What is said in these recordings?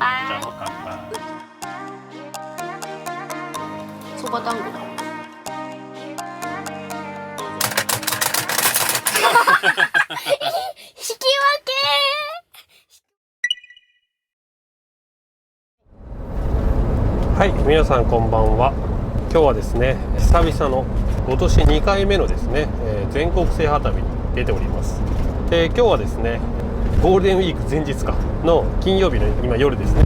じゃあ乾杯。そば団子だ。引き分け。はい、皆さんこんばんは。今日はですね、久々の今年2回目のですね、全国制覇旅に出ております。で、今日はですね、ゴールデンウィーク前日かの金曜日の今夜ですね。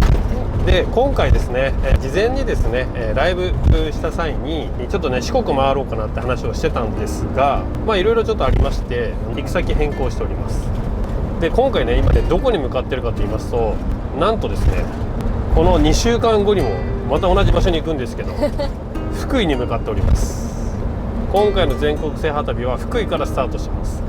で、今回ですね、事前にですね、ライブした際にちょっとね四国回ろうかなって話をしてたんですが、いろいろちょっとありまして行き先変更しております。で、今回ね今ねどこに向かってるかと言いますと、なんとですね、この2週間後にもまた同じ場所に行くんですけど福井に向かっております。今回の全国制覇旅は福井からスタートします。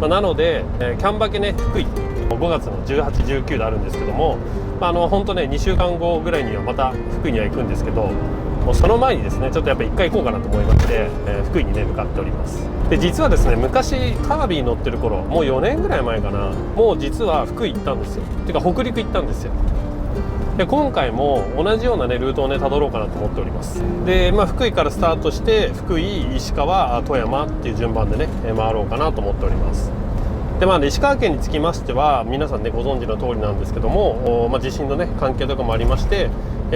なので、キャンバケね福井5月の18、19であるんですけども、本当ね2週間後ぐらいにはまた福井には行くんですけど、もうその前にですねちょっとやっぱ1回行こうかなと思いまして、福井にね向かっております。で、実はですね昔カービィ乗ってる頃、もう4年ぐらい前かな、もう実は福井行ったんですよ。てか北陸行ったんですよ。で、今回も同じようなねルートをね辿ろうかなと思っております。で、福井からスタートして福井、石川、富山っていう順番でね回ろうかなと思っております。で、石川県につきましては皆さんねご存知の通りなんですけども、地震のね関係とかもありまして、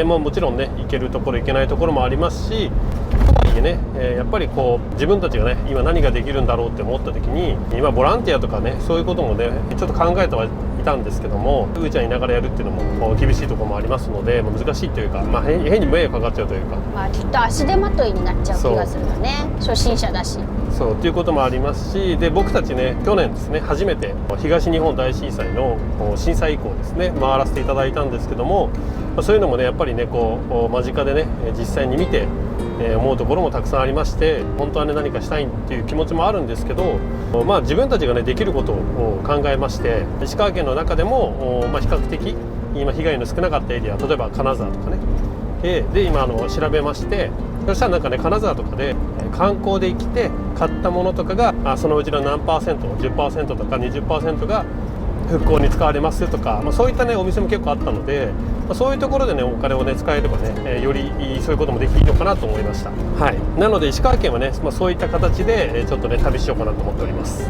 もちろんね行けるところ行けないところもありますし、とはいえね、やっぱりこう自分たちがね今何ができるんだろうって思った時に、今ボランティアとかねそういうこともねちょっと考えてはいたんですけども、うーちゃんいながらやるっていうのも厳しいところもありますので、難しいというか、変に迷惑かかっちゃうというか、ちょっと足手まといになっちゃう気がするよね。初心者だし。そうっていうこともありますし、で僕たちね去年ですね初めて東日本大震災の震災以降ですね回らせていただいたんですけども、そういうのもねやっぱりねこう間近でね実際に見て思うところもたくさんありまして、本当はね何かしたいっていう気持ちもあるんですけど、自分たちがねできることを考えまして、石川県の中でも比較的今被害の少なかったエリア、例えば金沢とかね、で今調べまして、そしたらなんかね金沢とかで観光で来て買ったものとかがそのうちの何%、10% とか 20% が復興に使われますとか、そういったねお店も結構あったので、そういうところでねお金をね使えればね、よりそういうこともできるのかなと思いました。はい、なので石川県はね、そういった形でちょっとね旅しようかなと思っております。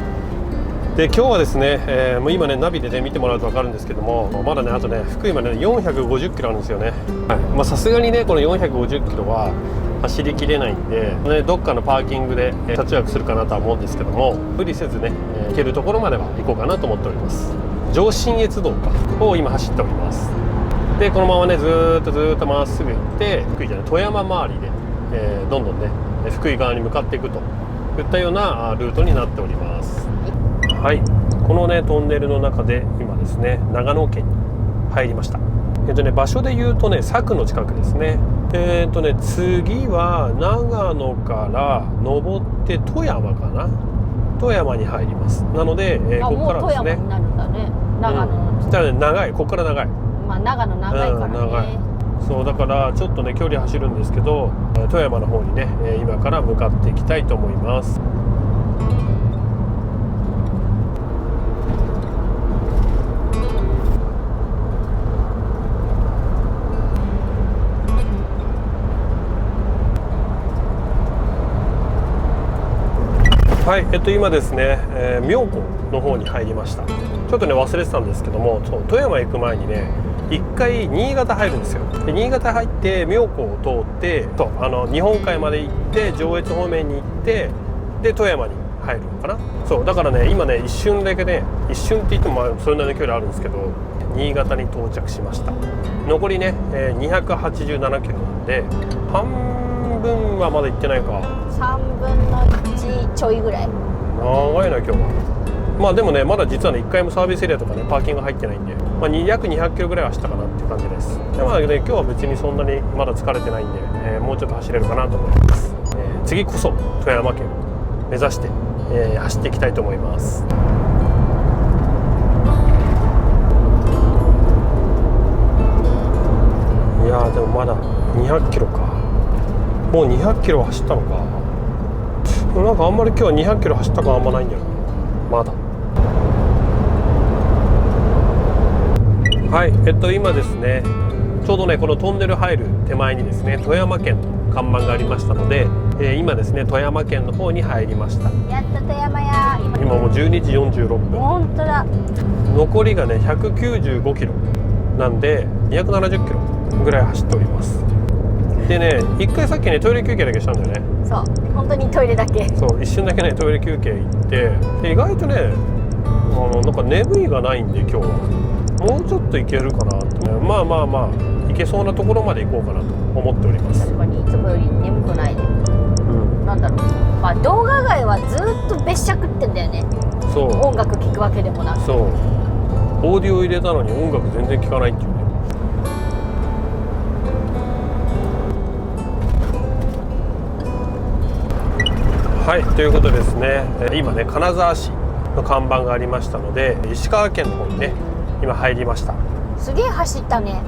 で、今日はですね、もう今ねナビでね見てもらうと分かるんですけども、まだねあとね福井までね450キロあるんですよね。さすがにねこの450キロは走りきれないんで、どっかのパーキングで車中泊するかなとは思うんですけども、無理せずね行けるところまでは行こうかなと思っております。上信越道を今走っております。で、このままねずーっとまっすぐ行って福井じゃない富山周りで、どんどんね福井側に向かっていくといったようなルートになっております。はい、このねトンネルの中で今ですね長野県に入りました。場所で言うとね佐久の近くですね。次は長野から登って富山かな、富山に入ります。なので、ここからですね、もう富山になるんだね、長野。そしたらね長い、ここから長い、長野長いからね、長い。そうだからちょっとね距離走るんですけど、富山の方にね今から向かっていきたいと思います。はい、今ですね、妙高の方に入りました。ちょっとね忘れてたんですけども、富山行く前にね一回新潟入るんですよ。で、新潟入って妙高を通って日本海まで行って上越方面に行って、で富山に入るのかな。そうだからね今ね一瞬だけね、一瞬って言ってもそれなりの距離あるんですけど、新潟に到着しました。残りね、287キロなんで半分はまだ行ってないか。3分の1ちょいぐらい。長いな今日は。でもねまだ実はね1回もサービスエリアとかねパーキング入ってないんで、約200キロぐらいは走ったかなっていう感じです。で、今日は別にそんなにまだ疲れてないんで、もうちょっと走れるかなと思います。次こそ富山県目指して、走っていきたいと思います。いやーでもまだ200キロか。もう200キロ走ったのか。なんかあんまり今日は200キロ走った感あんまないんだよな、まだ。はい、今ですねちょうどねこのトンネル入る手前にですね富山県の看板がありましたので、今ですね富山県の方に入りました。やった富山や。今もう12時46分。本当だ。残りがね195キロなんで270キロぐらい走っております。でね一回さっきねトイレ休憩だけしたんだよね。そう本当にトイレだけ。そう一瞬だけねトイレ休憩行ってで意外とねなんか眠いがないんで今日はもうちょっと行けるかなと、まあ行けそうなところまで行こうかなと思っております。確かにいつもより眠くないね。なんだろう、まあ動画外はずっと別尺ってんだよね。そう音楽聴くわけでもなく。そうオーディオ入れたのに音楽全然聴かないっていうね。はいということでですね今ね金沢市の看板がありましたので石川県の方にね今入りました。すげえ走ったね。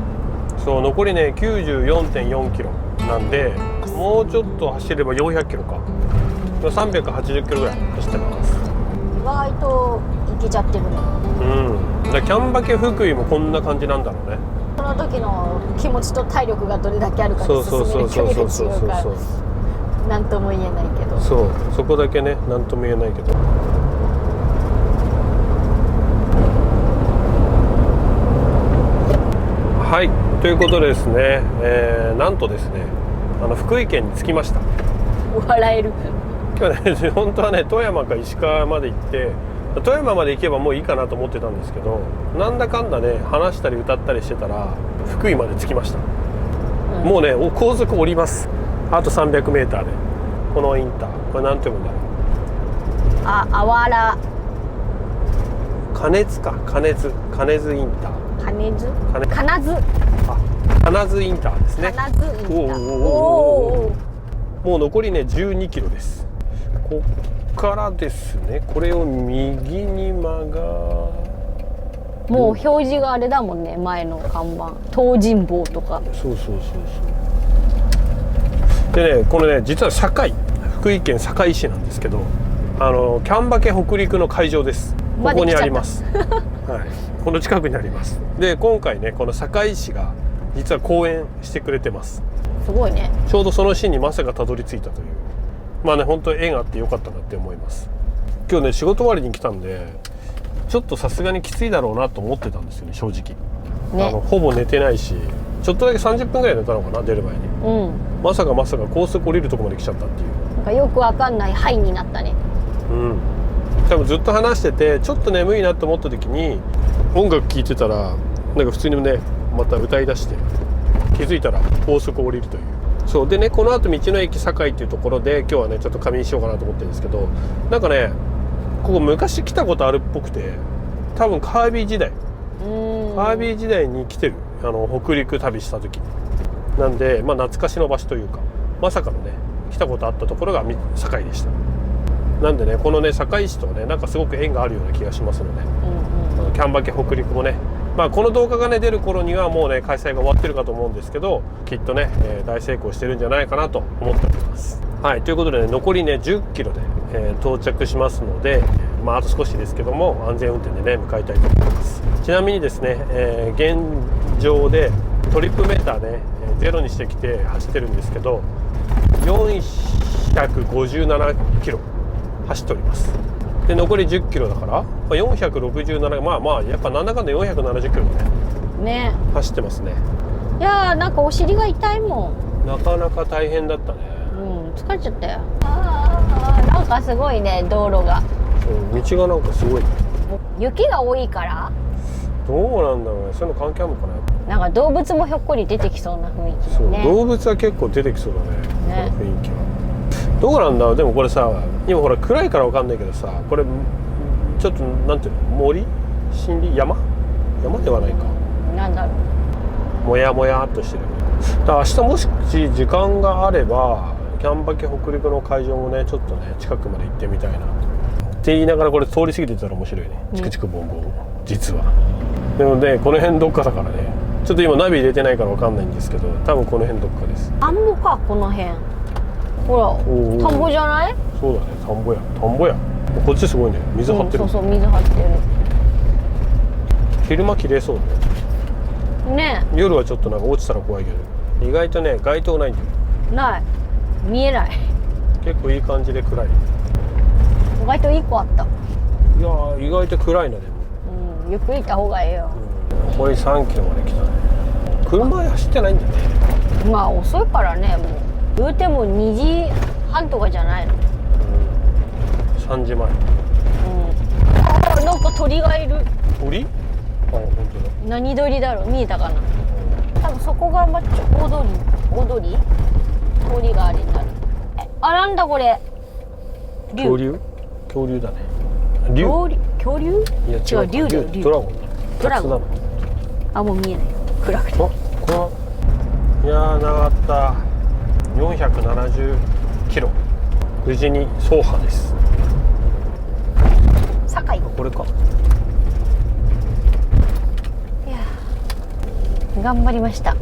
そう残りね 94.4 キロなんでもうちょっと走れば400キロか380キロぐらい走ってます。意外といけちゃってるね。だキャンバケ福井もこんな感じなんだろうね。その時の気持ちと体力がどれだけあるかで進める距離が違うから何とも言えないけど。そこだけね何とも言えないけど。はいということでですね、なんとですね福井県に着きました。笑える。今日ね本当はね富山か石川まで行って富山まで行けばもういいかなと思ってたんですけどなんだかんだね話したり歌ったりしてたら福井まで着きました。もうね高速降ります。あと 300m でこのインターこれ何て読むんだろう。あわら金津インター金津金津インターですね。金津インター。もう残りね12キロです。こっからですねこれを右に曲がもう表示があれだもんね前の看板東尋坊とか。そうでねこれね実は福井県坂井市なんですけどキャンバケ北陸の会場です。ここにあります。はい、この近くにあります。で今回ねこの坂井市が実は講演してくれてます。すごいね。ちょうどそのシーンにまさかたどり着いたというまあね本当に縁があってよかったなって思います。今日ね仕事終わりに来たんでちょっとさすがにきついだろうなと思ってたんですよね正直ね。ほぼ寝てないしちょっとだけ30分ぐらい寝たのかな出る前に、まさか高速降りるとこまで来ちゃったっていうなんかよくわかんないハイになったね。多分ずっと話しててちょっと眠いなと思った時に音楽聴いてたらなんか普通にねまた歌い出して気づいたら高速降りるという。そうでねこの後道の駅堺っていうところで今日はねちょっと仮眠しようかなと思ってるんですけどなんかねここ昔来たことあるっぽくて多分カービィ時代に来てる北陸旅した時になんでまあ懐かしの場所というかまさかのね来たことあったところが堺でした。なんでねこのね堺市とはねなんかすごく縁があるような気がしますので、キャンバケ北陸もねまあこの動画がね出る頃にはもうね開催が終わってるかと思うんですけどきっとね、大成功してるんじゃないかなと思っております。はいということでね残りね10キロで、到着しますのでまああと少しですけども安全運転でね向かいたいと思います。ちなみにですね、現状でトリップメーターねゼロにしてきて走ってるんですけど457キロ走っております。で残り10キロだから、467まあやっぱなんだかんだ470キロね走ってますね。いやーなんかお尻が痛いもん。なかなか大変だったね。疲れちゃったよ。なんかすごいね道路が。道がなんかすごい。雪が多いから。どうなんだろうねそういうの関係あるのかな。なんか動物もひょっこり出てきそうな雰囲気だね。動物は結構出てきそうだねこの雰囲気は。どうなんだろう。でもこれさ今ほら暗いから分かんないけどさこれちょっとなんていうの森山ではないかなんだろうもやもやっとしてる。だから明日もし時間があればキャンバケ北陸の会場もねちょっとね近くまで行ってみたいなって言いながらこれ通り過ぎてたら面白いね。チクチクボンボン実は。でもねこの辺どっかだからねちょっと今ナビ入れてないから分かんないんですけど多分この辺どっかです。田んぼかこの辺。ほら田んぼじゃない？そうだね田んぼやこっちすごいね水張ってる、そう水張ってる。昼間綺麗そうね。ね夜はちょっとなんか落ちたら怖いけど、意外とね街灯ないんだよ。ない見えない。結構いい感じで暗い。街灯1個あった。いやー意外と暗いな。でもゆっくり行った方がいいよ。これ3キロまで来たね。車走ってないんだよね。まあ遅いからね。もう言うても2時半とかじゃないの。3時前。あ、なんか鳥がいる。鳥？あ、本当だ。何鳥だろう、見えたかな。多分そこが大通り鳥があれになる。あ、なんだこれ。恐竜だね。竜？恐竜？いや違う、竜だよ。ドラゴン。ドラゴン。あ、もう見えない。暗くて。いやー長かった。470キロ。無事に走破です。堺。これか。いや頑張りました。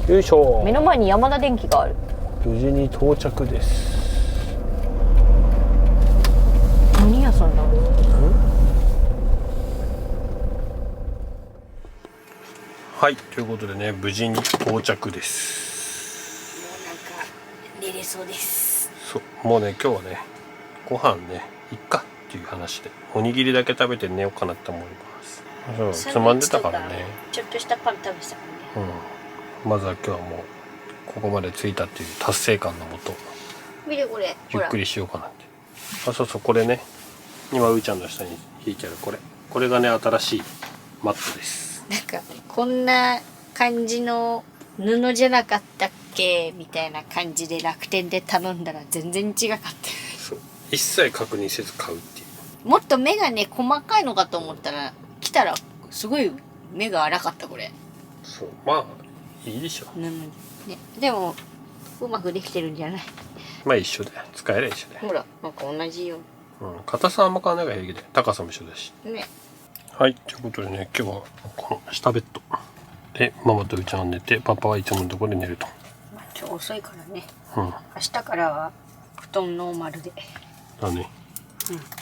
よいしょ。目の前に山田電機がある。無事に到着です。何屋さんだろう。はい、ということでね、無事に到着です。もうなんか寝れそうです。そう、もうね今日はねご飯ねいっかっていう話でおにぎりだけ食べて寝ようかなと思います。そうつまんでたからね。ちょっとしたパン食べてたからね。まずは今日はもうここまで着いたっていう達成感のもと見てこれ。ゆっくりしようかなって。あ、そうそう、これね今うーちゃんの下に引いてあるこれがね新しいマットです。なんかこんな感じの布じゃなかったっけみたいな感じで楽天で頼んだら全然違かった。そう、一切確認せず買うっていう。もっと目がね細かいのかと思ったら来たらすごい目が荒かったこれ。そう、まあいいでしょ。布にね、でもうまくできてるんじゃない。まあ一緒で使えりゃ一緒で。ほらなんか同じよ硬さあんま変わらないが平気で、高さも一緒だし。ね。はい、ということでね、今日はこの下ベッドでママとうーちゃんは寝て、パパはいつものところで寝ると。まあ、今日遅いからね。明日からは布団ノーマルで。だね。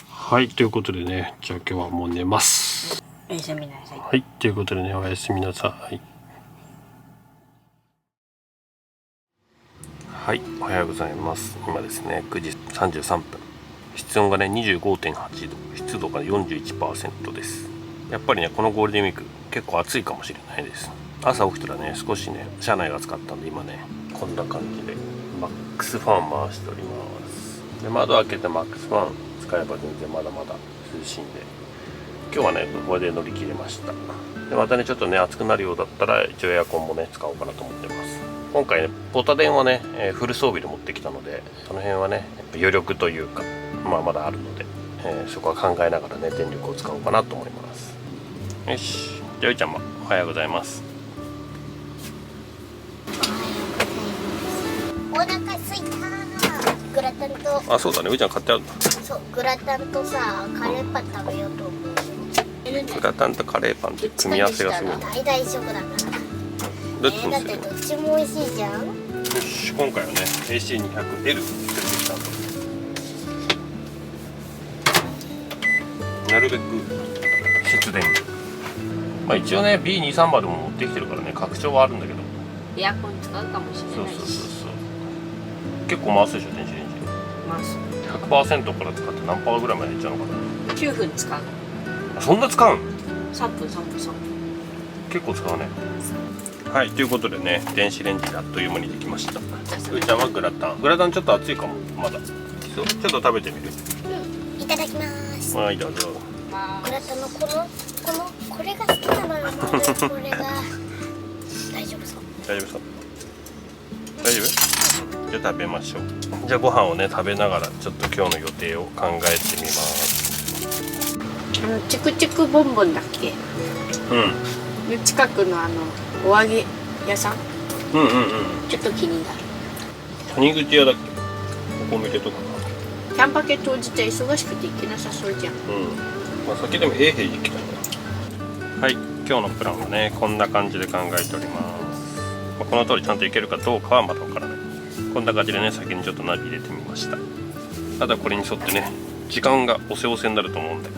はい、ということでね、じゃあ今日はもう寝ます。おやすみなさい。はい、ということでね、おやすみなさい。はい、おはようございます。今ですね、9時33分。室温がね、25.8度、湿度が 41% です。やっぱりね、このゴールデンウィーク結構暑いかもしれないです。朝起きたらね、少しね、車内が暑かったんで、今ね、こんな感じでマックスファン回しております。で、窓開けてマックスファン使えば全然まだまだ涼しいんで、今日はね、これで乗り切れました。で、またね、ちょっとね、暑くなるようだったら、一応エアコンもね、使おうかなと思ってます。今回ね、ポタ電はね、フル装備で持ってきたので、その辺はね、余力というか、まあまだあるので、そこは考えながらね、電力を使おうかなと思います。よし、じゃあうーちゃんもおはようございます。お腹すいた。グラタンと、あ、そうだね、うーちゃん買ってあるんだ。そう、グラタンとさ、カレーパン食べようと思う。グラタンとカレーパンって組み合わせがすごい。大丈夫だから。どっちにだってする？どっちも美味しいじゃん。よし、今回はね AC200L 作ってきたんで、なるべく節電。まあ一応ね B23 までも持ってきてるからね、拡張はあるんだけど。エアコン使うかもしれそうないし。そうそうそう。結構回すでしょ、電子レンジ。まあそう 100% から使って何パーぐらいまでいっちゃうのか9分使う。な。そんな使うん？ 3分3分3分。結構使うね。はい、ということでね、電子レンジであっという間にできました。うーちゃんはグラタンちょっと熱いかも、まだ。そう、ちょっと食べてみる。いただきます。はい、どうぞ。グラタンのこれが好きなのよ。もうね、これが大丈夫そう。大丈夫そう。大丈夫？じゃあ食べましょう。じゃあご飯をね食べながらちょっと今日の予定を考えてみます。チクチクボンボンだっけ？うん。近くのお揚げ屋さん？うんうんうん。ちょっと気になる。谷口屋だっけ？お米とかか。キャンパケ当日は忙しくて行けなさそうじゃん。うん。まあ先でも永平寺来たな。はい、今日のプランはねこんな感じで考えております。まあ、この通りちゃんと行けるかどうかはまだわからない。こんな感じでね先にちょっとナビ入れてみました。ただこれに沿ってね時間がおせおせになると思うんで、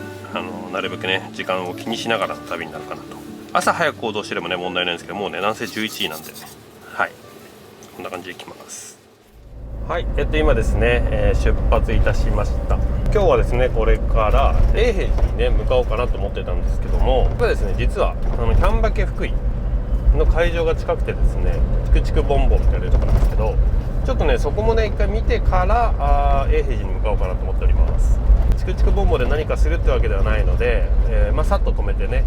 なるべくね時間を気にしながらの旅になるかなと朝早く行動してればね問題ないんですけど、もうねなんせ11時なんで、はい、こんな感じで行きます。はい、今ですね、出発いたしました。今日はですねこれから永平寺にね向かおうかなと思ってたんですけども、これですね実はキャンバケ福井の会場が近くてですね、チクチクボンボンっていうところなんですけど、ちょっとねそこもね一回見てから永平寺に向かおうかなと思っております。チクチクボンボンで何かするってわけではないので、さっと止めてね、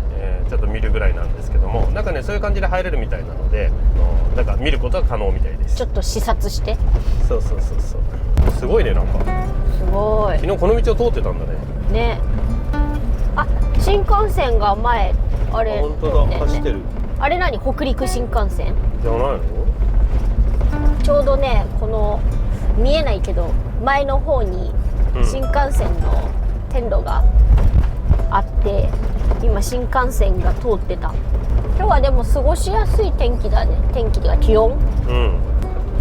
ちょっと見るぐらいなんですけども、なんかねそういう感じで入れるみたいなので、なんか見ることは可能みたいです。ちょっと視察して。そうすごいね、なんかすごい。昨日この道を通ってたんだね。ね。あ、新幹線が前あれ。本当だ、走ってる。あれ何、北陸新幹線じゃないの？ちょうどね、この見えないけど前の方に新幹線の線路があって、今新幹線が通ってた。今日はでも過ごしやすい天気だね。天気が気温。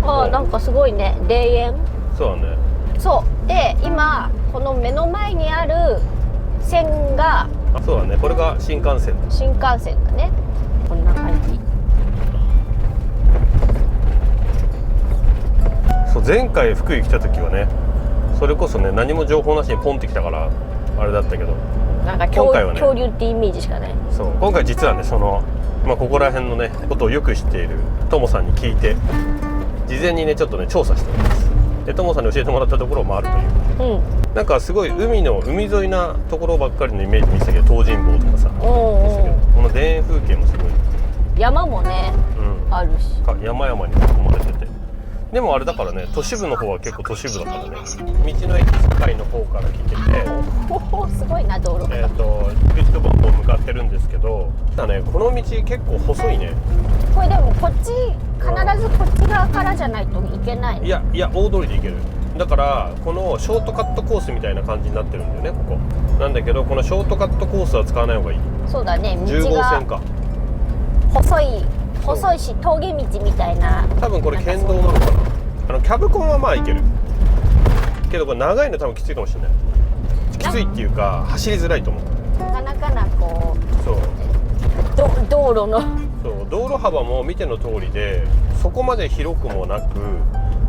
ああ、なんかすごいね、霊園。そうだね。そうで、今この目の前にある線が、あ、そうだね、これが新幹線。新幹線だね。こんな感じ。そう、前回福井来た時はね、それこそね何も情報なしにポンってきたからあれだったけど、なんか今回はね恐竜ってイメージしかない。そう、今回実はねここら辺のねことをよく知っているトモさんに聞いて、事前にねちょっとね調査しております。でトモさんに教えてもらったところもあるという、なんかすごい海沿いなところばっかりのイメージ見せたけど、東尋坊とかさ、ですけどこの田園風景もすごい、山もね、あるし、山々に囲まれてて、でもあれだからね、都市部の方は結構都市部だからね、道の駅使いの方から来てて、すごいな、道路が。チクチクボンボン向かってるんですけど、ただねこの道結構細いね。これでもこっち必ずこっち側からじゃないといけない。いや大通りで行ける。だからこのショートカットコースみたいな感じになってるんだよね、ここなんだけど、このショートカットコースは使わない方がいい。そうだね、道10号が線か、細いし峠道みたいな。多分これ県道なのかな。キャブコンはまあ行けるけど、これ長いの多分きついかもしれない。きついっていうか走りづらいと思う。なかなかなこう、そう道路のそう道路幅も見ての通りで、そこまで広くもなく、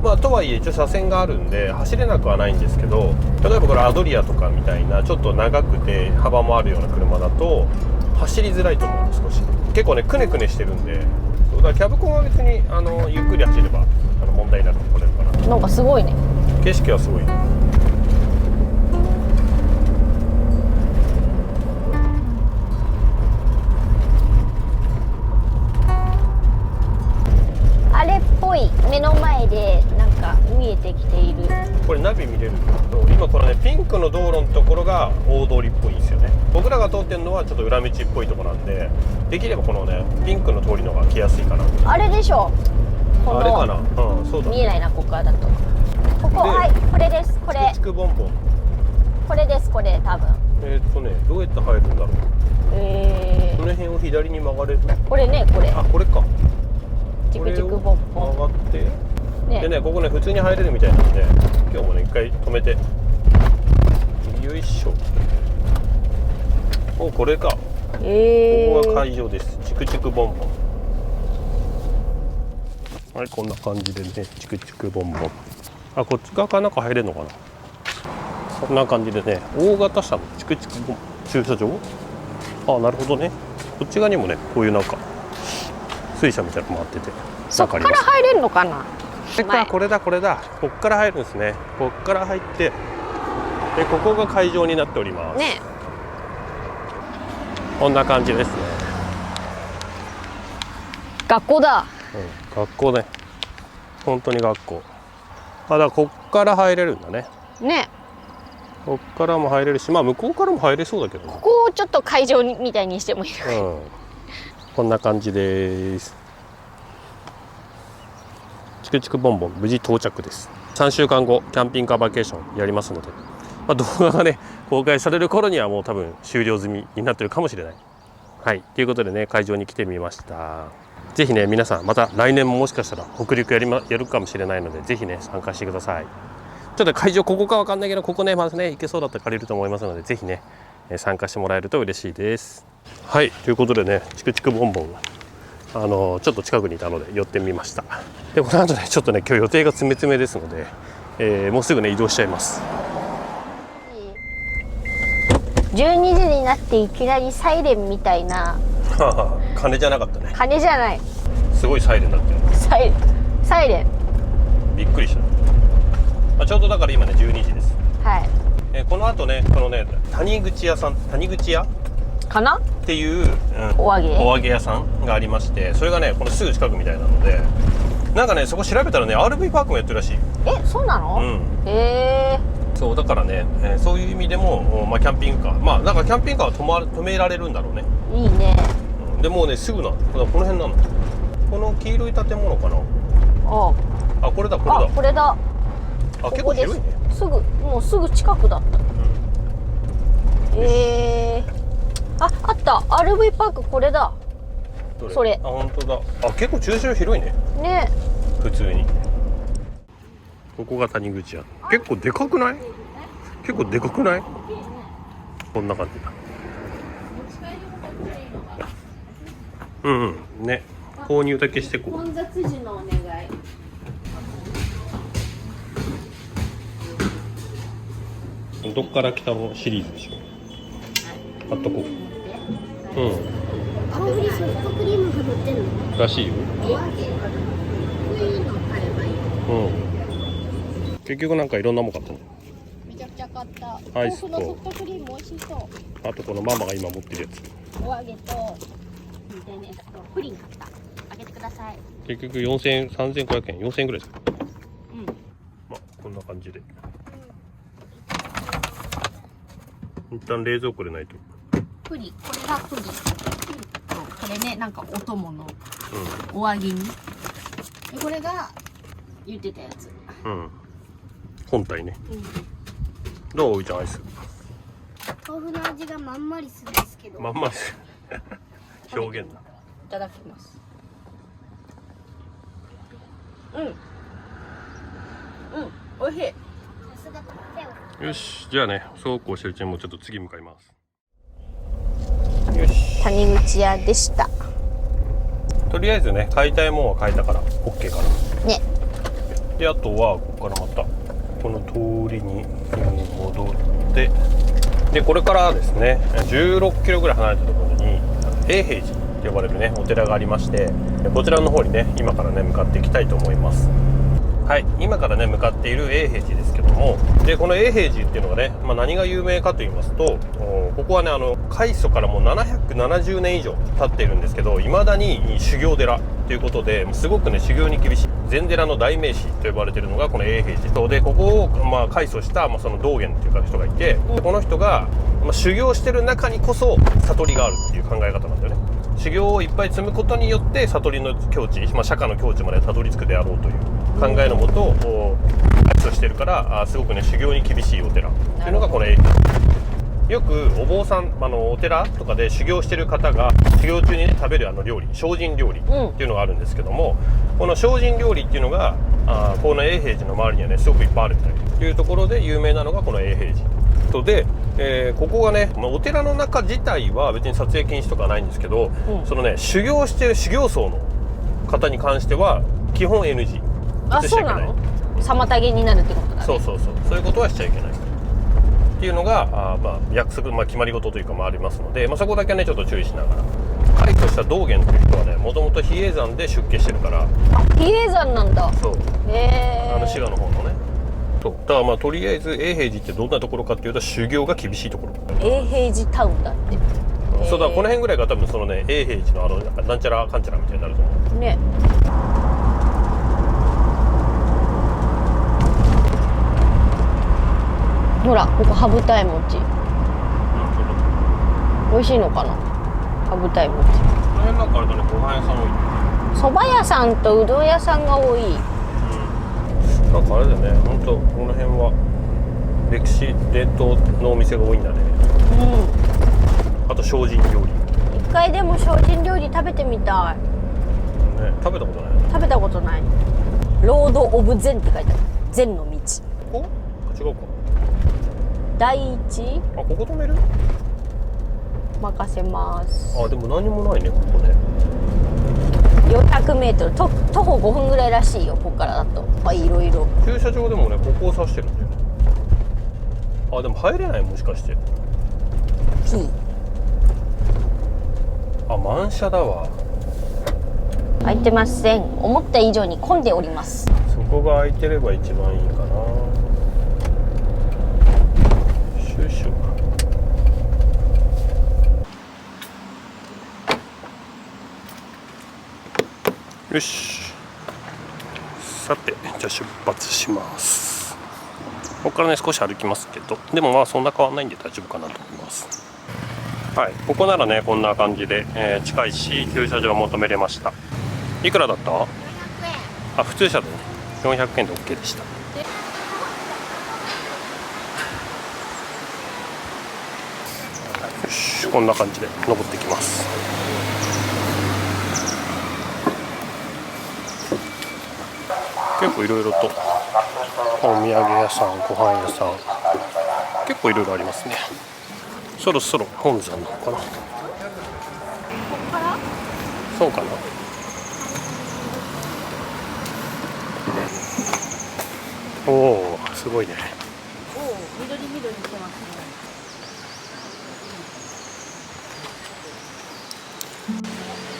まあとはいえ一応車線があるんで走れなくはないんですけど、例えばこれアドリアとかみたいなちょっと長くて幅もあるような車だと走りづらいと思う。少し結構ねくねくねしてるんで、そうだからキャブコンは別にゆっくり走れば問題なく来れるかな。なんかすごいね。景色はすごいね。あれっぽい目の前でなんか見えてきている。これナビ見れるんだけど、今このねピンクの道路のところが大通りっぽいんですよね。僕らが通ってるのはちょっと裏道っぽいところなんで、できればこのねピンクの通りの方が来やすいかな。あれでしょ、このあれかな、うん、そうだ、見えないな、ここからだと。ここ、はい、これです。これチクチクボンボン、これです。これ多分どうやって入るんだろう。この辺を左に曲がれる。これね、これあ、これか。チクチクボンボン曲がってね。でね、ここね普通に入れるみたいなんで、今日もね一回止めて、よいしょ。お、これか。ここが会場です。チクチクボンボン。はい、こんな感じでね、チクチクボンボン。あ、こっち側から中入れるのかな。こんな感じでね、大型車のチクチクボン駐車場。あ、なるほどね。こっち側にもね、こういうなんか水車みたいなのもあってて、そっから入れるのかな。これだこっから入るんですね。こっから入って、でここが会場になっておりますね。こんな感じですね。学校だ。学校ね、本当に学校。だからこっから入れるんだね。ね。こっからも入れるし、まあ向こうからも入れそうだけどね。ここをちょっと会場みたいにしてもいい。こんな感じです。チクチクボンボン無事到着です。3週間後キャンピングカーバケーションやりますので、動画がね公開される頃にはもう多分終了済みになってるかもしれない。はい、ということでね、会場に来てみました。ぜひね皆さんまた来年ももしかしたら北陸やるかもしれないので、ぜひね参加してください。ちょっと会場ここかわかんないけど、ここねまずね行けそうだったら借りると思いますので、ぜひね、参加してもらえると嬉しいです。はい、ということでね、チクチクボンボンちょっと近くにいたので寄ってみました。でこの後ねちょっとね今日予定が詰め詰めですので、もうすぐね移動しちゃいます。12時になっていきなりサイレンみたいな。鐘じゃなかったね。鐘じゃない。すごいサイレンだったよ。サイレン。びっくりした。ちょうどだから今ね12時です。はい。この後ねこのね谷口屋かなっていう、お揚げ屋さんがありまして、それがねこのすぐ近くみたいなので、なんかねそこ調べたらね RV パークもやってるらしい。そうなの？そうだからね、そういう意味でも、キャンピングカー、だからキャンピングカーは止められるんだろうね。いいね。でもうねすぐなの。この辺なの。この黄色い建物かな。これだ。これだ。結構広いね。もうすぐ近くだった。あった RV パーク、これだ。それ。本当だ。結構駐車場広いね。ね。普通に。ここが谷口屋。結構でかくない？こんな感じだ。ね。購入だけしてこう。混雑時のお願い。どっから来たのシリーズでしょ。買っとこう。青栗ソフトクリームが乗ってるの？らしいよ。こういうの買えばいい。結局なんかいろんなもん買ったの。めちゃくちゃ買った。アイスと豆腐のソフトクリーム美味しそう。あとこのママが今持ってるやつ。お揚げとプリン買った。あげてください。結局3500円、4000円ぐらいですか。こんな感じで。一旦冷蔵庫でないと。これがプリン。これね、なんかお供のお揚げに。これが言ってたやつ。本体ね。どうおいちゃんアイス。豆腐の味がまんまりするんですけど。まんまりする。表現だ。いただきます。美味しい。よし、じゃあね、そうこうしてるうちにもうちょっと次向かいます。よし。谷口屋でした。とりあえずね、買いたいもんは買えたから OK かな。ね。で、あとはここからまたこの通りに戻って、でこれからですね、16キロぐらい離れたところに永平寺と呼ばれるねお寺がありまして、こちらの方にね今からね向かっていきたいと思います。はい、今からね向かっている永平寺ですけども、でこの永平寺っていうのがね、何が有名かと言いますと、ここはね開祖からもう770年以上経っているんですけど、未だに修行寺ということですごくね修行に厳しい禅寺の代名詞と呼ばれているのがこの永平寺で、ここを開祖した、その道元という人がいて、この人が、修行してる中にこそ悟りがあるっていう考え方なんだよね。修行をいっぱい積むことによって悟りの境地、釈迦の境地までたどり着くであろうという考えのもと開祖してるから、すごくね修行に厳しいお寺っていうのがこの永平寺。よくお坊さんお寺とかで修行してる方が修行中にね食べる料理、精進料理っていうのがあるんですけども、この精進料理っていうのがこの永平寺の周りにはねすごくいっぱいあるみたいというところで有名なのがこの永平寺とで、ここがね、お寺の中自体は別に撮影禁止とかはないんですけど、そのね修行してる修行僧の方に関しては基本 NG。 そうなの？妨げになるってことだね。そういうことはしちゃいけないっていうのが約束、決まり事というかありますので、そこだけねちょっと注意しながら。開祖した道元という人はねもともと比叡山で出家してるから。比叡山なんだ。そう、滋賀の方のね。そうだからとりあえず永平寺ってどんなところかっていうと修行が厳しいところ。永平寺タウンだって。そうだ、この辺ぐらいが多分そのね永平寺のなんちゃらかんちゃらみたいになると思うね。ほらここ羽二重餅、美味しいのかな羽二重餅。この辺なんかあれだね、ご飯屋さん多い。蕎麦屋さんとうどん屋さんが多い。なんかあれだね、本当この辺は歴史伝統のお店が多いんだね。あと精進料理。一回でも精進料理食べてみたい。ね、食べたことない。食べたことない。ロードオブ禅って書いてある。禅の道。ここ？違うか。第一。ここ止める？任せます。あ、でも何もないね、ここね。400メートル、徒歩5分ぐらいらしいよ、ここからだと。まあ、いろいろ。駐車場でもね、ここを指してるんだよね。あ、でも入れない、もしかして。P。あ、満車だわ。空いてません。思った以上に混んでおります。そこが空いてれば一番いいかな。シュッシュ。よし。さて、じゃあ出発します。ここからね、少し歩きますけど、でもまあそんな変わんないんで大丈夫かなと思います。はい、ここならね、こんな感じで、近いし、駐車場求めれました。いくらだった？あ、普通車でね、400円で OK でした。よし、こんな感じで登ってきます。結構いろいろとお土産屋さん、ご飯屋さん、結構いろいろありますね。そろそろ本山なのかな。ここからそうかな。おお、すごいね。おお、緑してます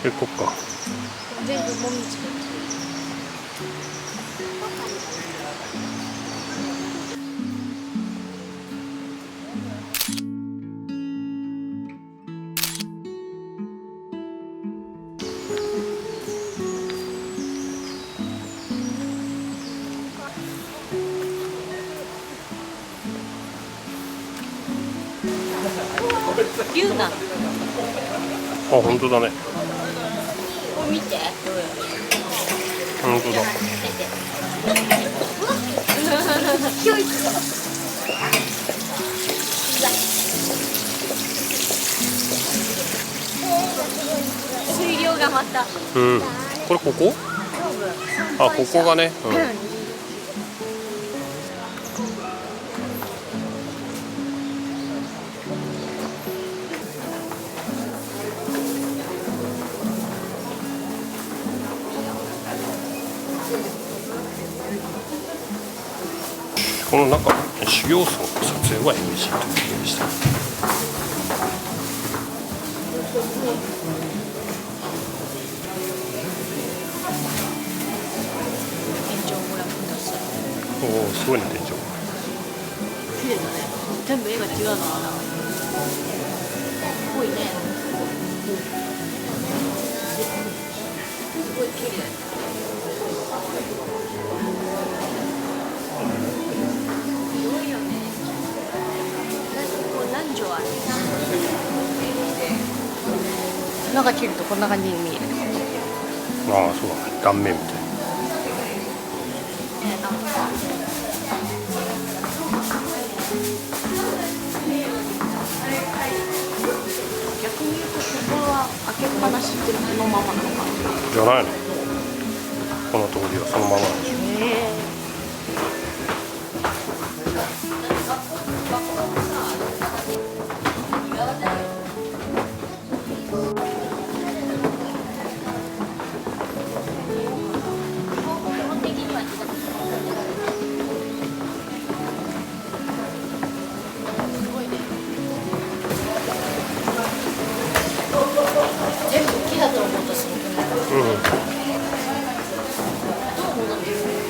ね。行こっか。全部もみじ。龍なの。あ、本当だね。これ見て。本当だ。ひょいっと。水量がまた。うん。これここ？あ、ここがね。うん。この中、修行僧の撮影は NG ということでした。天井ご覧ください。おお、すごいね、天井。綺麗だね。全部絵が違うのかな。すごいね。すごい綺麗。広いよね。何畳ある？中切るとこんな感じに見える。ああ、そうだね、断面みたいな。逆に言うとここは開けっぱなしってこのままなのかな。じゃないの？この通りはそのままなんでしょ。全部木だと思うとすごくない？うん。どう思うの？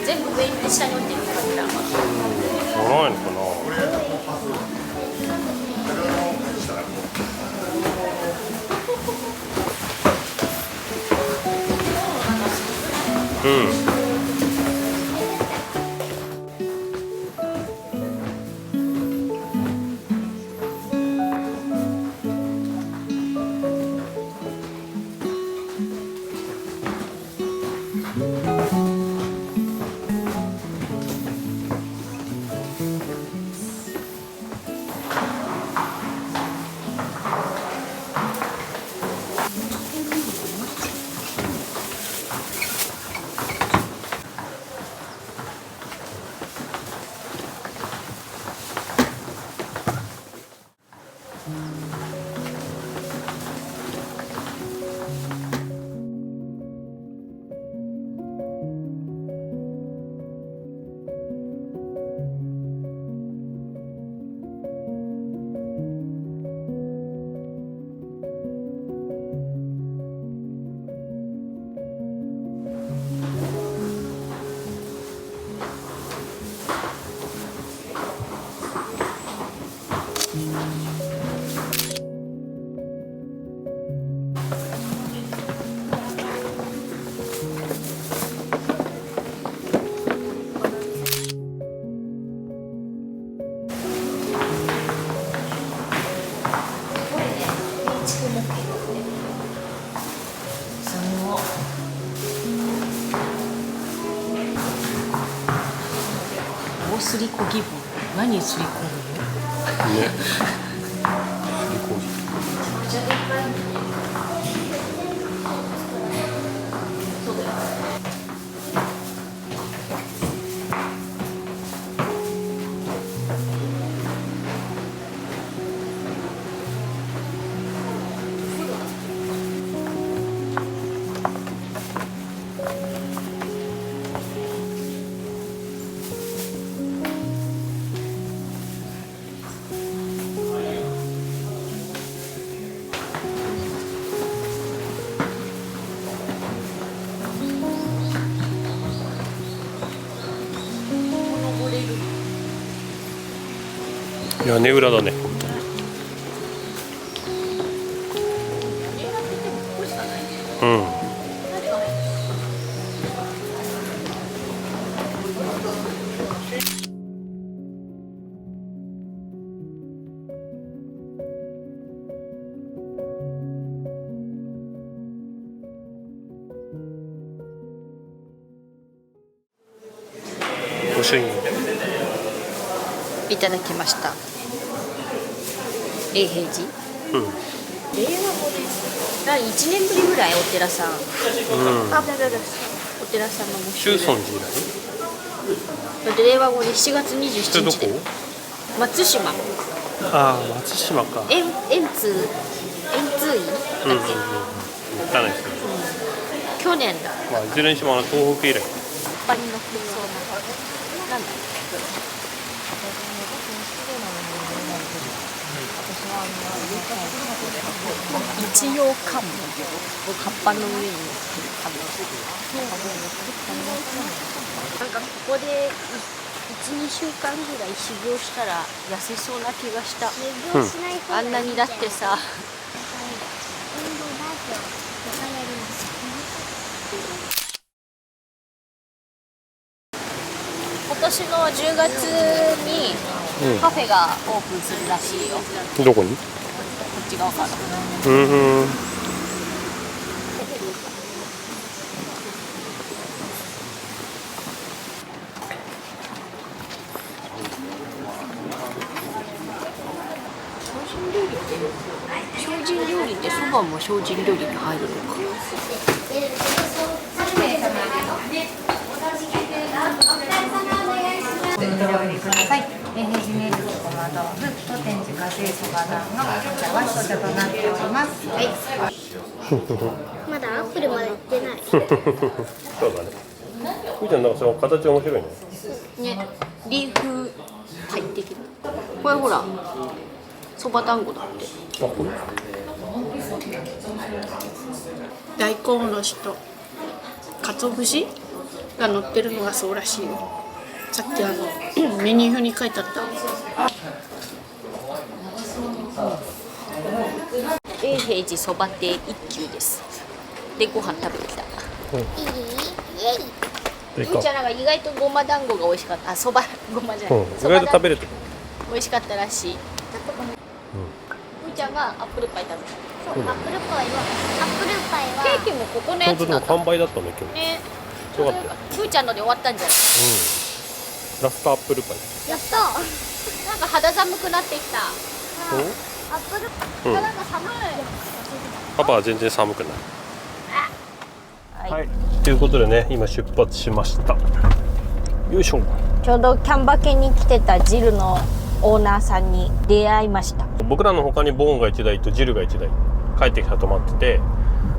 全部上に下に置いてる感じだ。じゃないのかな。うん。築模型ってすごい。大すりこぎ棒。何すりこぐの？ね。そうだよ。屋根裏だね。うん。御朱印。いただきました。永平寺。うん。令和5年。1年ぶりぐらいお寺さん。うん。お寺さんのご中尊寺以来。だって令和5年7月27日で。どこ？松島。ああ、松島か。円通院だっけ？行ったないですけど。去年だ。まあいずれにしても東北以来。パリの空想のなんだ。一葉冠葉っぱの上に乗ってる冠。なんかここで1、2週間ぐらい修行したら痩せそうな気がした。あんなにだってさ。今年の10月にカフェがオープンするらしいよ。どこに？こっち側から。うん。精進料理ってそばも精進料理に入るのか。お料理ください。永平寺名物ごま豆腐、当店自家製そば団子、お茶は一茶となっております。はい。まだアップルまで売ってない。そうだね。ふーちゃんなんかその形面白いね。ね、リーフ入ってきる。これほら、そば団子だって。あ、これ？大根おろしと鰹節が乗ってるのがそうらしいよ。さっきメニュー表に書いてあった。永平寺そば亭一休です。でご飯食べてきた。ゆうちゃんなんか意外とごま団子が美味しかった。あ、そばごまじゃない。意外と食べれてる。美味しかったらしい。ゆうちゃんがアップルパイ食べた。そう、アップルパイはケーキもここのちょうどでもやつなんだ。完売だったね今日。ね。よかったよ。ふーちゃんので終わったんじゃない？ラストアップルパイ。やったなんか肌寒くなってきた。アップル、なんか寒い。パパは全然寒くない。はい。ということでね、今出発しました。よいしょ。ちょうどキャンバケに来てたジルのオーナーさんに出会いました。僕らの他にボーンが1台とジルが1台帰ってきたら泊まってて、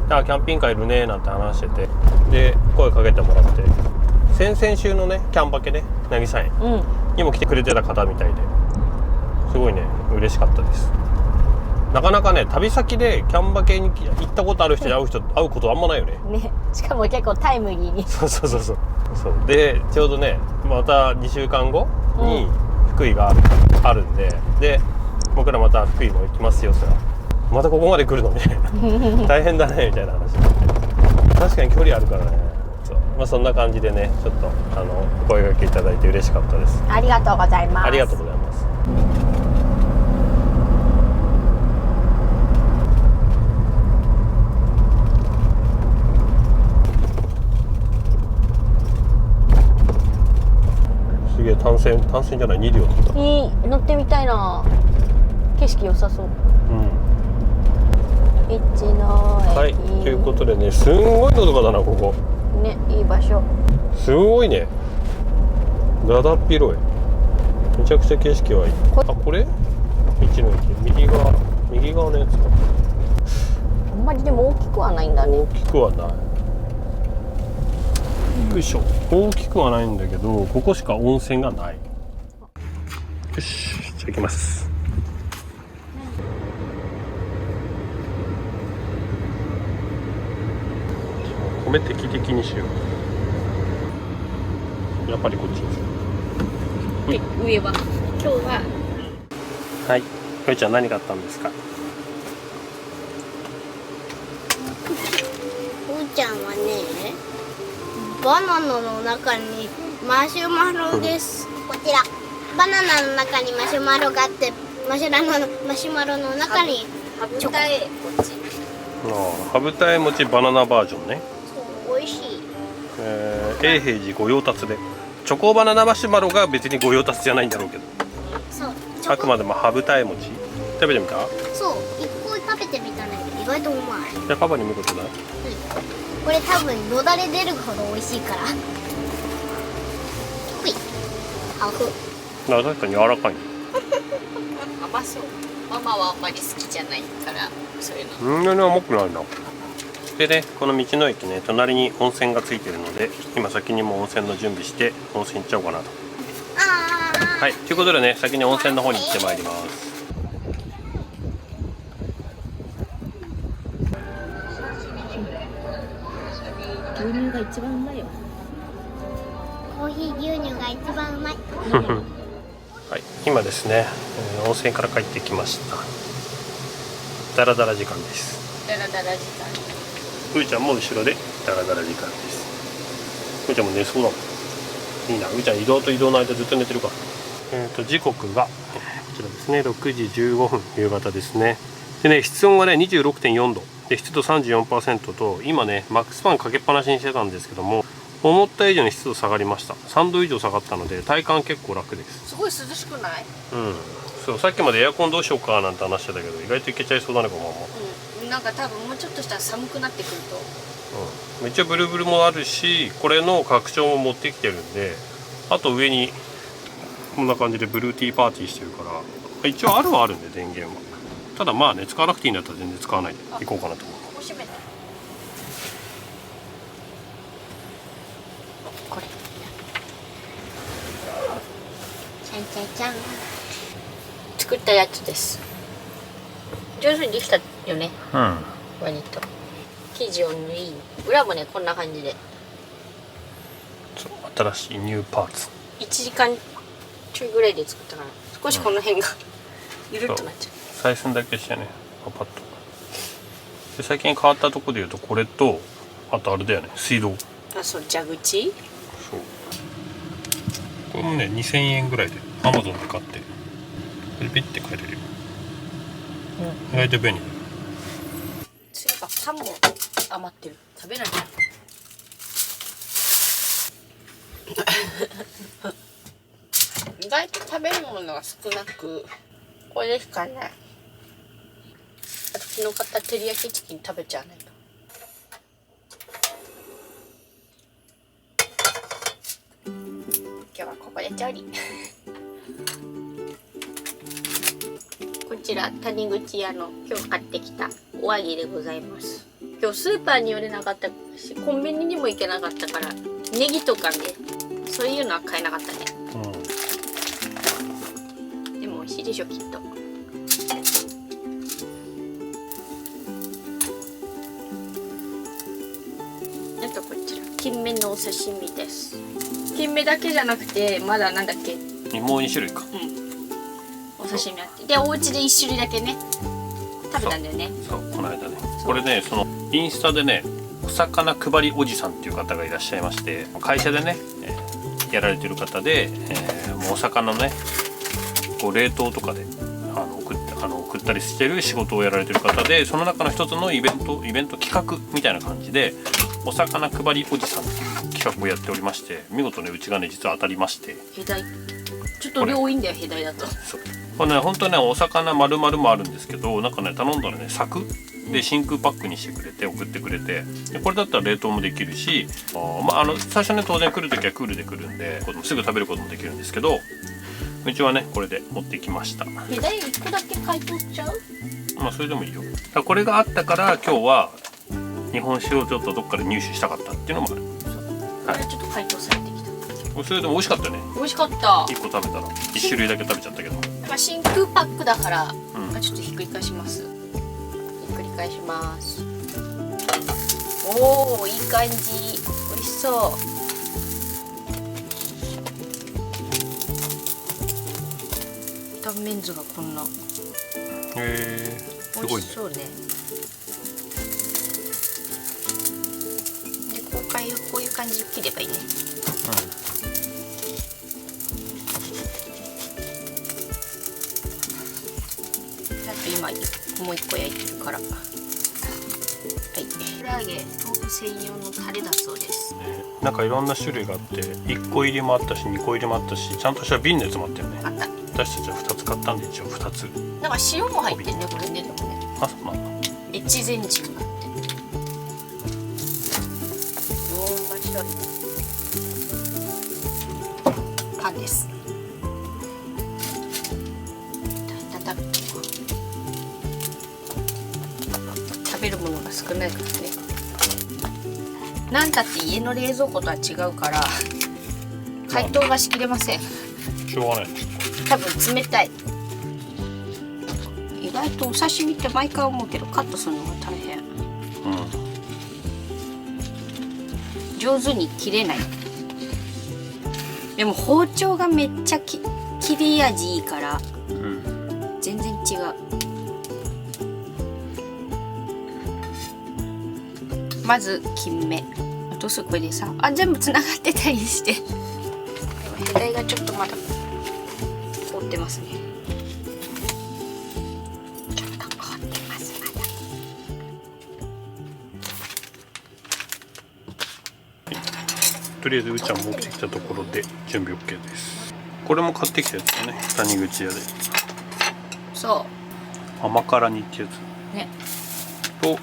キャンピングカーいるねなんて話してて、で声かけてもらって、先々週のねキャンバケね渚園にも来てくれてた方みたいで、すごいね嬉しかったです。なかなかね旅先でキャンバケに行ったことある人に会うことあんまないよね。ね、しかも結構タイムリーに。そうでちょうどねまた2週間後に福井があるんで、で僕らまた福井も行きますよ。そらまたここまで来るのね大変だねみたいな話になって、確かに距離あるからね。まあ、そんな感じでねちょっとお声掛けいただいて嬉しかったです。ありがとうございます。ありがとうございます。単線じゃない、2両だった。いい、乗ってみたいな。景色良さそう。道の駅。はい、ということでね、すんごいのどかだなここ。ね、いい場所。すごいね。だだっ広い。めちゃくちゃ景色はいい。あ、これ道の駅、右側のやつか。あんまりでも大きくはないんだね。大きくはない。よいしょ。大きくはないんだけど、ここしか温泉がない。よし、じゃあ行きます。米適々にしよう。やっぱりこっちにする。上は今日ははい、よいちゃん何買ったんですか？うーちゃんはね、バナナの中にマシュマロです。こちらバナナの中にマシュマロがあって、マシュマロの中にチョコ。羽二重餅バナナバージョンね。そう、美味しい。永平寺御用達で、チョコバナナマシュマロが別に御用達じゃないんだろうけど、そう、あくまでも羽二重餅食べてみた？そう、一個食べてみたんだけど意外とうまい。じゃあパパに見ることだ。これ多分よだれ出るほど美味しいから。ほい、ハフ。確かに柔らかいね。甘そう。ママはあんまり好きじゃないからそういうの。そんなに甘くないな。でね、この道の駅ね、隣に温泉がついてるので、今先にも温泉の準備して温泉行っちゃおうかなと。はい、ということでね、先に温泉の方に行ってまいります。牛乳が一番うまいよ。コーヒー牛乳が一番うまい。はい、今ですね、温泉から帰ってきました。ダラダラ時間です。ダラダラ時間。うーちゃんも後ろでダラダラ時間です。うーちゃんも寝そうだもん。いいな、うーちゃん移動と移動の間ずっと寝てるから。時刻がこちらですね、6時15分夕方ですね。でね、室温がね 26.4 度で、湿度 34% と、今ねマックスファンかけっぱなしにしてたんですけども、思った以上に湿度下がりました。3度以上下がったので体感結構楽です。すごい涼しくない？そう、さっきまでエアコンどうしようかなんて話してたけど、意外といけちゃいそうだねこのまま。なんか多分もうちょっとしたら寒くなってくると。めっちゃブルブルもあるし、これの拡張も持ってきてるんで、あと上にこんな感じでブルーティーパーティーしてるから、一応あるはあるんで電源は。ただまあね、使わなくていいんだったら全然使わないでいこうかなと思う。ここ閉めた。これ。ちゃんちゃんちゃん。作ったやつです。上手にできたよね。割と。生地を縫い、裏もねこんな感じで。そう、新しいニューパーツ。1時間ちょいぐらいで作ったから、少しこの辺がゆるっとなっちゃう。採寸だけしてね、パパッと。で、最近変わったとこでいうとこれと、あとあれだよね、水道。あ、そう、蛇口。そう。これもね2000円ぐらいで Amazon で買って、これピッて買えれるよ。意外と便利。そういえばパンも余ってる。食べない。意外と食べるものが少なく、これしかない。あと昨日買った照り焼きチキン食べちゃわないと。今日はここで調理。こちら谷口屋の今日買ってきたお揚げでございます。今日スーパーに寄れなかったし、コンビニにも行けなかったから、ネギとかね、そういうのは買えなかったね。でも美味しいでしょきっと。あとこちら金目のお刺身です。金目だけじゃなくて、まだなんだっけ、もう2種類か。お刺身あって、でお家で1種類だけね食べたんだよね。そう、この間ね。これね、そのインスタでね、お魚配りおじさんっていう方がいらっしゃいまして、会社でね、やられてる方で、もうお魚のねこう冷凍とかで送っったりしてる仕事をやられてる方で、その中の一つのイベント企画みたいな感じでお魚配りおじさんっていう企画をやっておりまして、見事ねうちがね実は当たりまして、ヘダイちょっと量多いんだよ、ヘダイだと。そうこれね本当ねお魚丸々もあるんですけど、なんかね頼んだらね柵で真空パックにしてくれて送ってくれて、でこれだったら冷凍もできるし、最初ね当然来る時はクールで来るんですぐ食べることもできるんですけど、うちはねこれで持ってきました。ヘダイ1個だけ買い取っちゃう？まあそれでもいいよ。だからこれがあったから今日は日本酒をちょっとどっかで入手したかったっていうのもある。これちょっと解凍されてきた。それでも美味しかったよね。美味しかった。1個食べたら1種類だけ食べちゃったけど、まあ、真空パックだから、んちょっとひっくり返します。ひっくり返します。おお、いい感じ。美味しそう。断面図がこんな。すごいね。美味しそうね。で、こういう感じで切ればいいね。あと今もう一個焼いてるから。はい。唐揚げ豆腐専用のタレだそうです。なんかいろんな種類があって1個入りもあったし2個入りもあったし、ちゃんとした瓶のやつもあったよね。あった。私たちは2つ買ったんで一応2つ。なんか塩も入ってるね、これね。でもね、あ、そうなんだ。越前汁があって。おー、面白い。パンです。たた食べるものが少ないからね。なんたって家の冷蔵庫とは違うから解凍がしきれません。しょうがない。多分冷たい。意外とお刺身って毎回思うけどカットするのが大変。上手に切れない。でも包丁がめっちゃ切り味いいから、全然違う。まず金目どうするこれでさ、全部つながってたりして。でもヘダイがちょっとまだ凍ってますね。ちょっと凍ってますまだ。とりあえずうーちゃん持ってきたところで準備 OK です。これも買ってきたやつだね、谷口屋で。そ甘辛煮ってやつうね。と、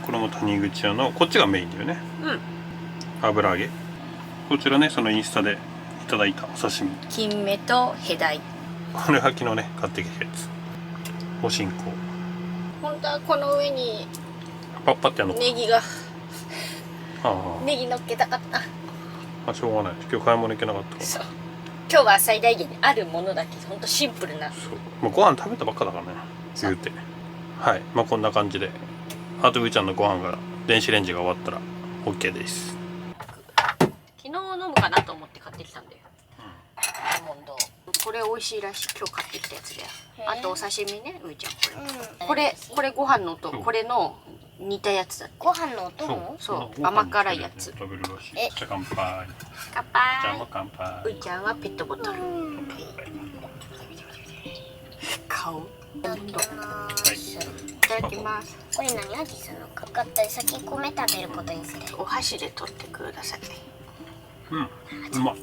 これも谷口屋のこっちがメインだよね。油揚げ。こちらね、そのインスタでいただいたお刺身。金目とヘダイ。これは昨日ね買ってきたやつ。おしんこ。本当はこの上にパッパってやるのか。ネギがあネギ乗っけたかった。あ、しょうがない。今日買い物行けなかったから。そう。今日は最大限にあるものだけ、ほんとシンプルな。そう。もうご飯食べたばっかだからね。言うて。はい。まあこんな感じで。あとうーちゃんのご飯が電子レンジが終わったら OK です。昨日飲むかなと思って買ってきたんだよ。アーモンド。これ美味しいらしい。今日買ってきたやつだよ。あとお刺身ね、うーちゃんこれ。これご飯のとこれの似たやつだって。ご飯のお供？そう甘辛いやつ。食べるらしい。じゃあ乾杯。乾じゃあもう杯。乾杯。うーちゃんはペットボトル。顔。アーモンド。いただきます。これ何味するのかかったり先米食べることにする。お箸で取ってください。うまっ。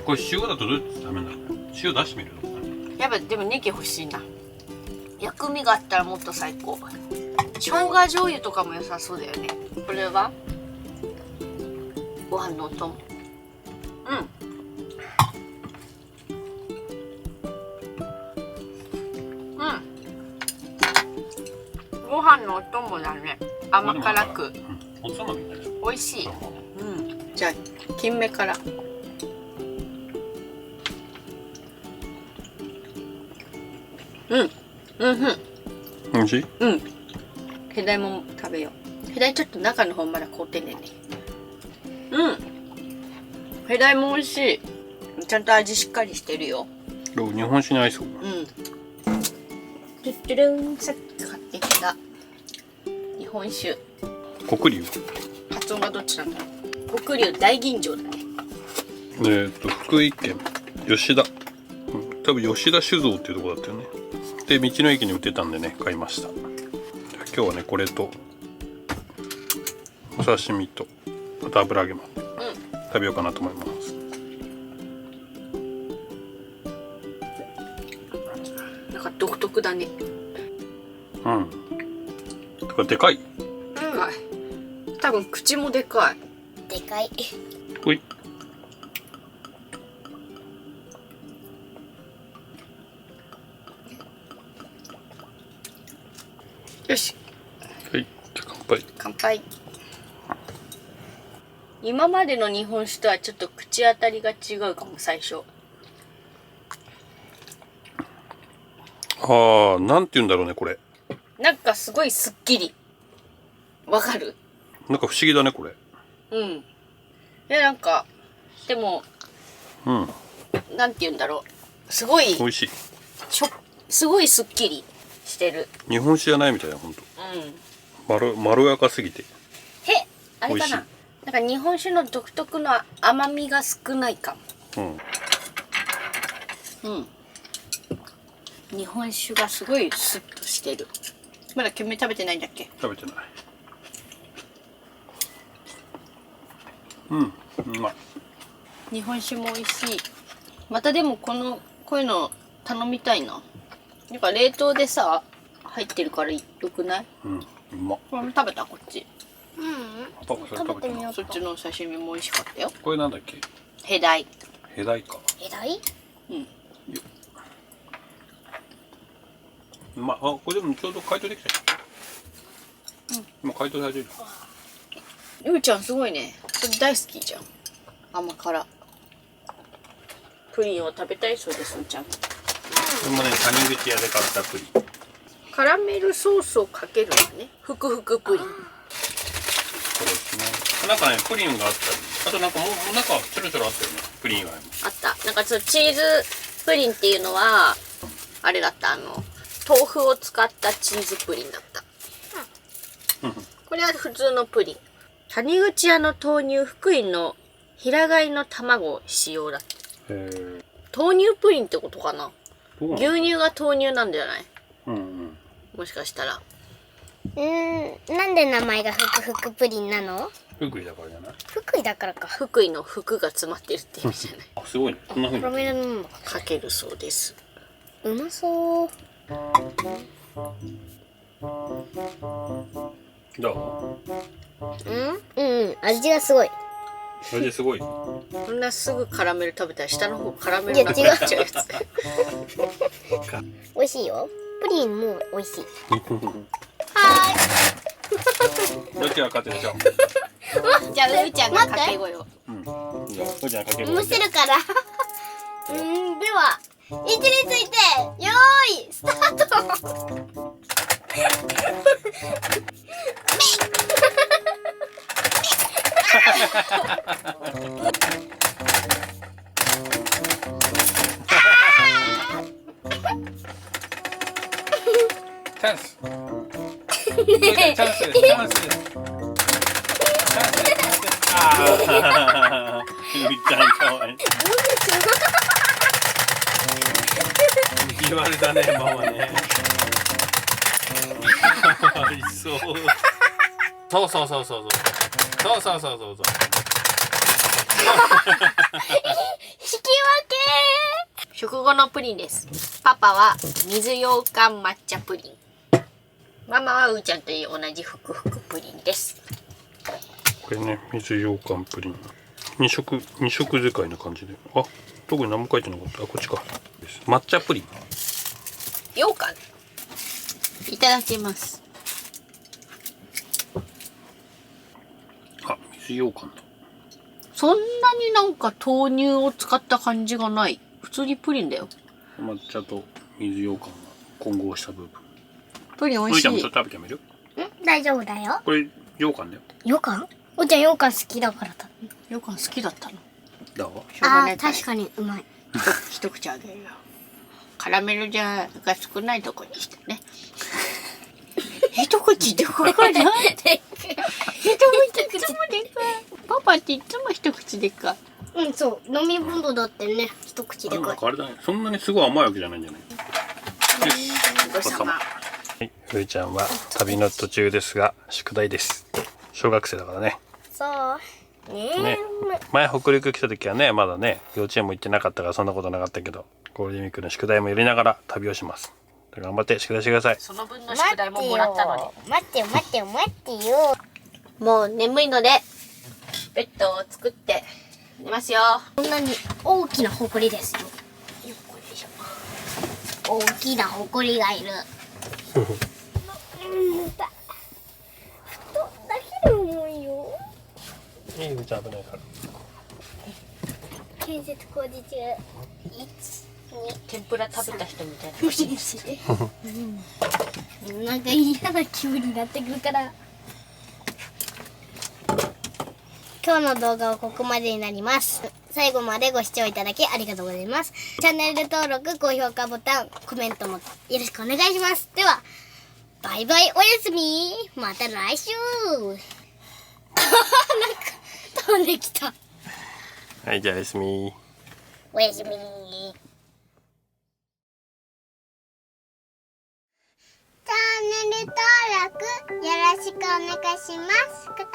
これ塩だとどうやって食べるんだろう。塩出してみるの。やっぱでもネギ欲しいな。薬味があったらもっと最高。生姜醤油とかも良さそうだよね。これはご飯のお供。ご飯のお供だね。甘辛く。おつまみだね。美味しい。じゃあ金目から。美味しい？ヘダイも食べよう。ヘダイちょっと中の方まだ凍ってんねんね。ヘダイも美味しい。ちゃんと味しっかりしてるよ。日本酒に合いそう。トゥットゥルン、さっき買ってきた日本酒。黒龍。発音がどっちなんだろう。黒龍大吟醸だね。福井県吉田、多分吉田酒造っていうところだったよね。で道の駅に売ってたんでね買いました。今日はねこれとお刺身とあと油揚げも食べようかなと思います。なんか独特だね。うん。とかでかい。でかい。多分口もでかい。でかい。ほい。よし。はい。じゃあ乾杯。乾杯。今までの日本酒とはちょっと口当たりが違うかも最初。ああ、なんて言うんだろうねこれ。なんかすごいすっきり。わかる？なんか不思議だねこれ。うん。なんかでもなんて言うんだろう。すごい美味しい。すごいすっきりしてる。日本酒じゃないみたいな本当。まろやかすぎて。あれかな。なんか日本酒の独特の甘みが少ないかも。日本酒がすごいスッとしてる。まだキュウメ食べてないんだっけ？食べてない。うまい。日本酒も美味しい。またでもこういうの頼みたいな。なんか冷凍でさ入ってるからよくない？うまっ。これも食べたこっち。食べてみよう。そっちのお刺身も美味しかったよ。これなんだっけ？ヘダイ。ヘダイか。えらい？あ、これでもちょうど解凍できたよ。今解凍されてる。ゆうちゃんすごいね。それ大好きじゃん。甘辛。プリンを食べたいそうです、ゆうちゃん。これもね、谷口屋で買ったプリン。カラメルソースをかけるのね。ふくふくプリン。これですね。なんかね、プリンがあったり、あとなんかもうなんかちょろちょろあったよね。プリン以外も。あった。なんかチーズプリンっていうのはあれだった。豆腐を使ったチーズプリンだった。これは普通のプリン。谷口屋の豆乳福井の平飼いの卵使用だった。豆乳プリンってことかな。牛乳が豆乳なんじゃない？もしかしたら。なんで名前がふくふくプリンなの？福井だからじゃない？福井だからか。福井の服が詰まってるって意味じゃない。あ、すごいね。こんな風に。カラメルのかけるそうです。うまそう。ど味がすごい。う？味すごい。こんなすぐカラメル食べたら下の方カラメルいやなくなっちゃうやつ。美味しいよ。プリンも美味しい。どっちが勝てるでしょう？じゃあうーちゃんがかけ声を。じゃあ、どっちが勝てる？むせるから。では位置についてよーいスタート。チャンス。チャンス。ああ、ゆいちゃんかわいい。言われたね、ママね。かわいそう。そう。引き分け。食後のプリンです。パパは水羊羹抹茶プリン。ママはうーちゃんと同じふくふくプリンです。これね、水羊羹プリン。二色使いな感じで。あ、特に何も書いてなかった。あ、こっちか。抹茶プリン。羊羹。いただきます。あ、水羊羹だ。そんなになんか豆乳を使った感じがない。普通にプリンだよ。抹茶と水羊羹が混合した部分。プリン美味しい。うーちゃんもちょっと食べてみる？大丈夫だよ。これ羊羹だよ。羊羹？おちゃん羊羹好きだからだ。羊羹好きだったの。どう？しょうがない確かにうまい。一口あげるよ。カラメルが少ないとこにしてね。一口でかいな。一口でかい。パパっていつも一口でかい。うん、そう飲み物だってね一口でかい。なんかあれだね、そんなにすごい甘いわけじゃないんじゃない。よし、ごちそうさま。はい、ふーちゃんは旅の途中ですが宿題です。小学生だからね。そうね、前北陸来た時はねまだね幼稚園も行ってなかったからそんなことなかったけど、ゴールデンウィークの宿題もやりながら旅をします。頑張って宿題してください。その分の宿題ももらったのに。待ってよ待ってよ待ってよ。もう眠いのでベッドを作って寝ますよ。こんなに大きなホコリですよ。大きなホコリがいる。布団だけで重いよ。いい、ふーちゃん危ないから。建設工事中。天ぷら食べた人みたいな。なんか嫌な気分になってくるから。今日の動画はここまでになります。最後までご視聴いただきありがとうございます。チャンネル登録、高評価ボタン、コメントもよろしくお願いします。では、バイバイおやすみ。また来週。なんか飛んできた。はい、じゃあおやすみ。おやすみ。チャンネル登録よろしくお願いします。グッドボ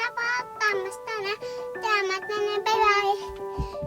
タンもしたら、じゃあまたね、バイバイ。